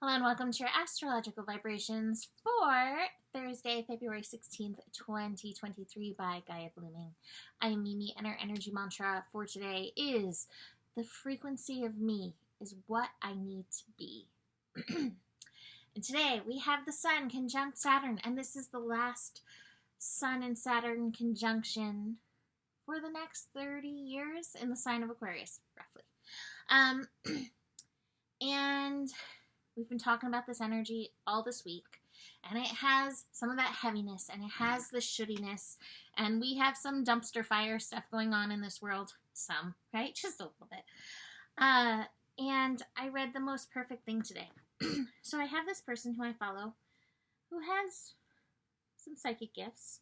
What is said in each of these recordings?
Hello and welcome to your astrological vibrations for Thursday, February 16th, 2023 by Gaia Blooming. I am Mimi, and our energy mantra for today is the frequency of me is what I need to be. And today we have the Sun conjunct Saturn, and this is the last Sun and Saturn conjunction for the next 30 years in the sign of Aquarius, roughly. And we've been talking about this energy all this week, and it has some of that heaviness, and it has the shoulddiness, and we have some dumpster fire stuff going on in this world. Some, right? Just a little bit. And I read the most perfect thing today. So I have this person who I follow who has some psychic gifts,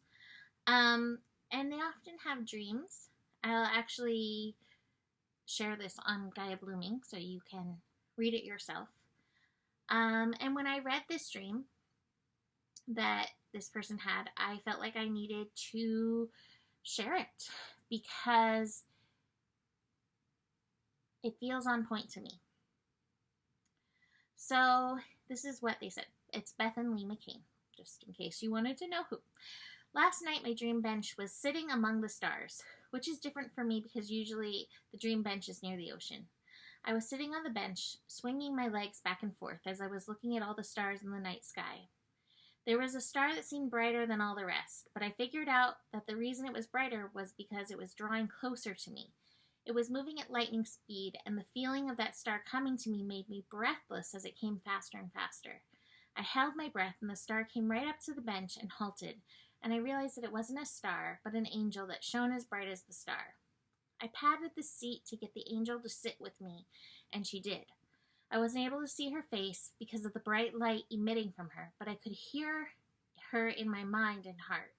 and they often have dreams. I'll actually share this on Gaia Blooming so you can read it yourself. And when I read this dream that this person had, I felt like I needed to share it because it feels on point to me. So this is what they said. It's Beth and Lee McCain, just in case you wanted to know who. Last night my dream bench was sitting among the stars, which is different for me because usually the dream bench is near the ocean. I was sitting on the bench, swinging my legs back and forth as I was looking at all the stars in the night sky. There was a star that seemed brighter than all the rest, but I figured out that the reason it was brighter was because it was drawing closer to me. It was moving at lightning speed, and the feeling of that star coming to me made me breathless as it came faster and faster. I held my breath, and the star came right up to the bench and halted, and I realized that it wasn't a star, but an angel that shone as bright as the star. I patted the seat to get the angel to sit with me, and she did. I wasn't able to see her face because of the bright light emitting from her, but I could hear her in my mind and heart.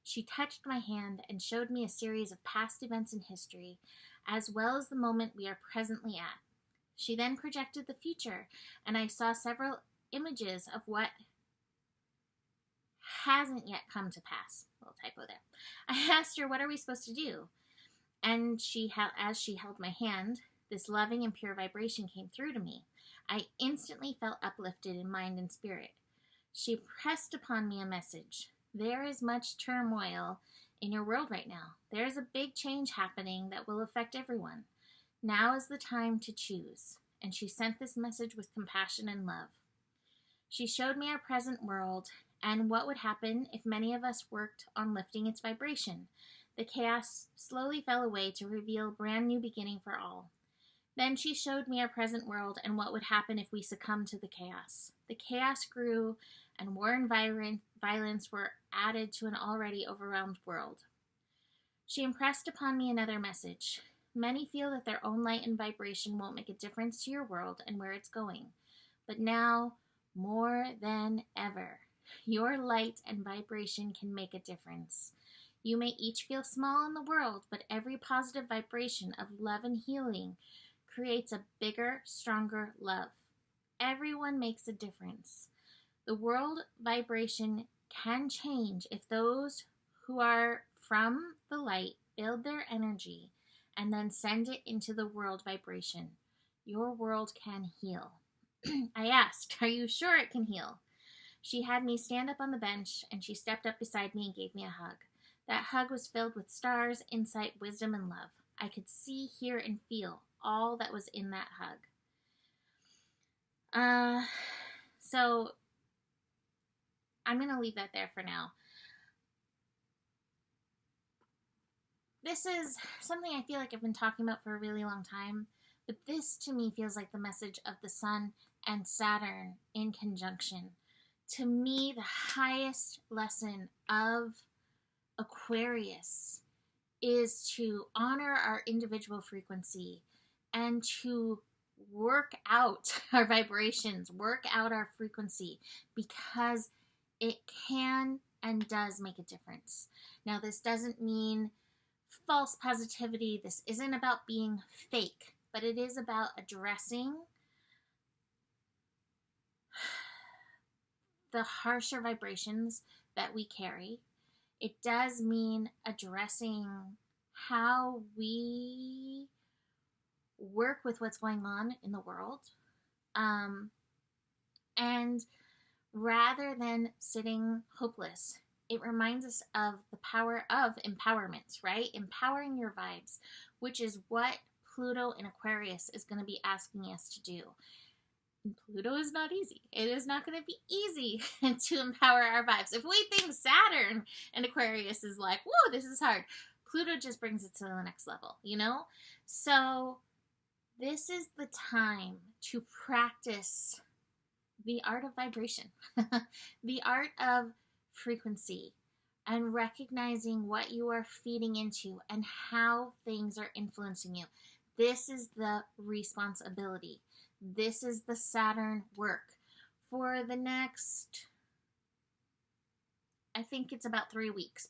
She touched my hand and showed me a series of past events in history, as well as the moment we are presently at. She then projected the future, and I saw several images of what hasn't yet come to pass. Little typo there. I asked her, "What are we supposed to do?" And as she held my hand, this loving and pure vibration came through to me. I instantly felt uplifted in mind and spirit. She pressed upon me a message. There is much turmoil in your world right now. There is a big change happening that will affect everyone. Now is the time to choose. And she sent this message with compassion and love. She showed me our present world and what would happen if many of us worked on lifting its vibration. The chaos slowly fell away to reveal a brand new beginning for all. Then she showed me our present world and what would happen if we succumbed to the chaos. The chaos grew, and war and violence were added to an already overwhelmed world. She impressed upon me another message. Many feel that their own light and vibration won't make a difference to your world and where it's going. But now, more than ever, your light and vibration can make a difference. You may each feel small in the world, but every positive vibration of love and healing creates a bigger, stronger love. Everyone makes a difference. The world vibration can change if those who are from the light build their energy and then send it into the world vibration. Your world can heal. I asked, "Are you sure it can heal?" She had me stand up on the bench, and she stepped up beside me and gave me a hug. That hug was filled with stars, insight, wisdom, and love. I could see, hear, and feel all that was in that hug. So I'm going to leave that there for now. This is something I feel like I've been talking about for a really long time, but this to me feels like the message of the Sun and Saturn in conjunction. To me, the highest lesson of Aquarius is to honor our individual frequency and to work out our vibrations, work out our frequency, because it can and does make a difference. Now, this doesn't mean false positivity. This isn't about being fake, but it is about addressing the harsher vibrations that we carry. It does mean addressing how we work with what's going on in the world. And rather than sitting hopeless, it reminds us of the power of empowerment, right? Empowering your vibes, which is what Pluto in Aquarius is going to be asking us to do. And Pluto is not easy. It is not going to be easy to empower our vibes. If we think Saturn in Aquarius is like, whoa, this is hard, Pluto just brings it to the next level, you know? So this is the time to practice the art of vibration, the art of frequency, and recognizing what you are feeding into and how things are influencing you. This is the responsibility. This is the Saturn work. For the next, I think it's about 3 weeks,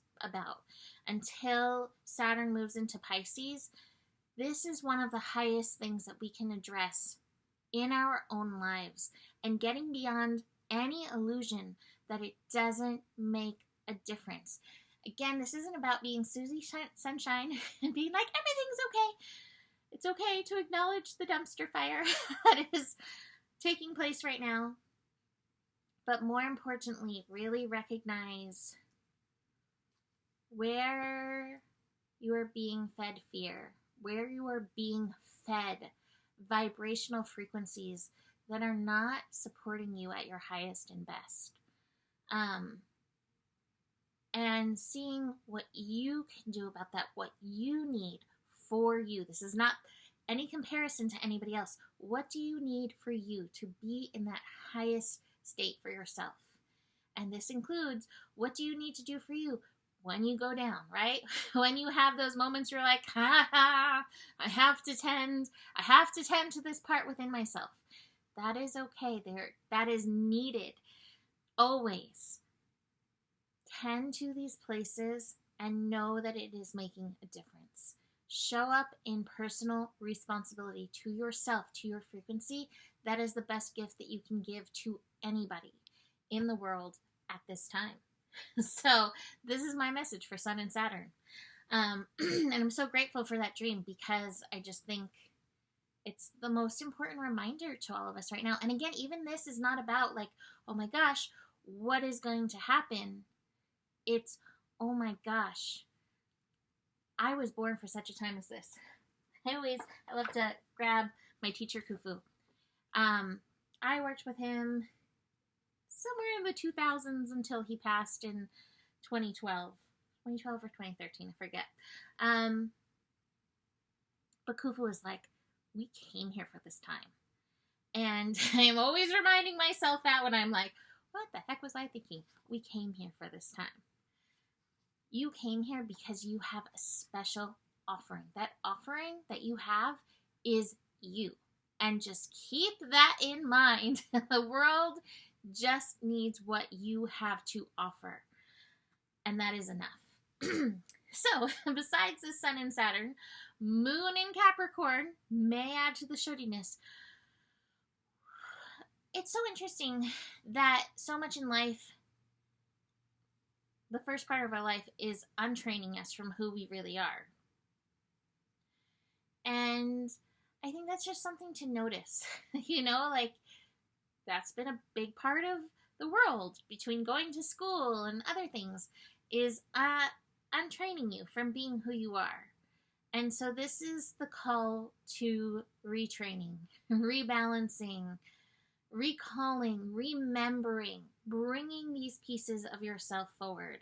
until Saturn moves into Pisces. This is one of the highest things that we can address in our own lives, and getting beyond any illusion that it doesn't make a difference. Again, this isn't about being Susie Sunshine and being like, everything's okay. It's okay to acknowledge the dumpster fire that is taking place right now. But more importantly, really recognize where you are being fed fear, where you are being fed vibrational frequencies that are not supporting you at your highest and best. And seeing what you can do about that, what you need for you. This is not any comparison to anybody else. What do you need for you to be in that highest state for yourself? And this includes, what do you need to do for you when you go down, right? When you have those moments you're like, I have to tend to this part within myself. That is okay. That is needed. Always tend to these places and know that it is making a difference. Show up in personal responsibility to yourself, to your frequency. That is the best gift that you can give to anybody in the world at this time. So this is my message for Sun and Saturn. And I'm so grateful for that dream, because I just think it's the most important reminder to all of us right now. And again, even this is not about like, oh my gosh, what is going to happen? It's, oh my gosh, I was born for such a time as this. I love to grab my teacher Khufu. I worked with him somewhere in the 2000s until he passed in 2012 or 2013, I forget. But Khufu was like, we came here for this time. And I'm always reminding myself that when I'm like, what the heck was I thinking? We came here for this time. You came here because you have a special offering. That offering that you have is you. And just keep that in mind. The world just needs what you have to offer. And that is enough. So, besides the Sun and Saturn, Moon in Capricorn may add to the shouldiness. It's so interesting that so much in life, the first part of our life is untraining us from who we really are. And I think that's just something to notice. You know, like, that's been a big part of the world between going to school and other things, is untraining you from being who you are. And so this is the call to retraining, rebalancing, recalling, remembering, bringing these pieces of yourself forward,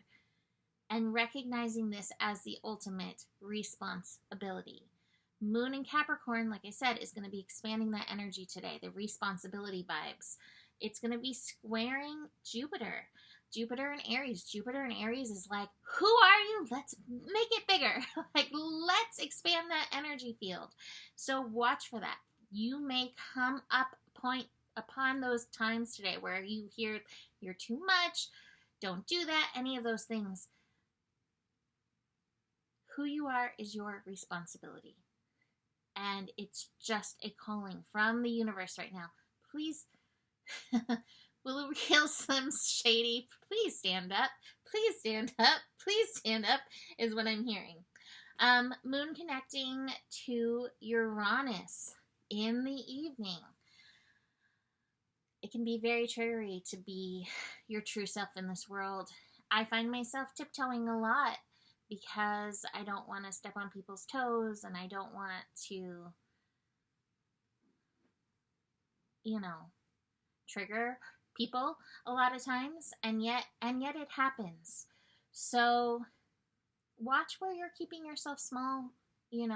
and recognizing this as the ultimate responsibility. Moon in Capricorn, like I said, is going to be expanding that energy today, the responsibility vibes. It's going to be squaring Jupiter. Jupiter in Aries. Jupiter in Aries is like, who are you? Let's make it bigger. Like, let's expand that energy field. So watch for that. You may come upon those times today where you hear you're too much, don't do that, any of those things. Who you are is your responsibility. And it's just a calling from the universe right now. Please, Will Real Slim Shady, please stand up. Please stand up. Please stand up is what I'm hearing. Moon connecting to Uranus in the evening. It can be very triggery to be your true self in this world. I find myself tiptoeing a lot because I don't want to step on people's toes, and I don't want to, trigger people a lot of times, and yet it happens. So watch where you're keeping yourself small, in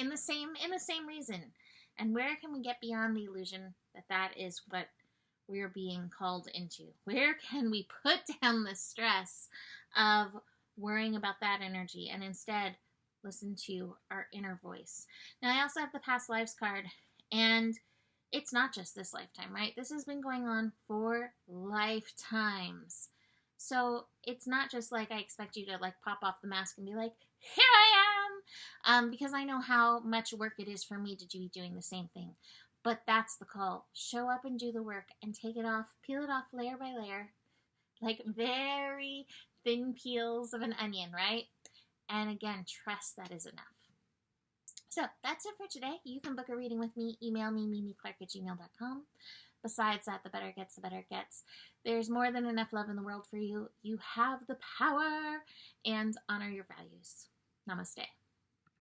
the same reason. And where can we get beyond the illusion that is what we're being called into? Where can we put down the stress of worrying about that energy and instead listen to our inner voice? Now, I also have the past lives card, and it's not just this lifetime, right? This has been going on for lifetimes. So it's not just like I expect you to pop off the mask and be like, here I am, because I know how much work it is for me to be doing the same thing. But that's the call. Show up and do the work and take it off, peel it off layer by layer, like very thin peels of an onion, right? And again, trust that is enough. So that's it for today. You can book a reading with me. Email me, mimiclark@gmail.com. Besides that, the better it gets, the better it gets. There's more than enough love in the world for you. You have the power, and honor your values. Namaste.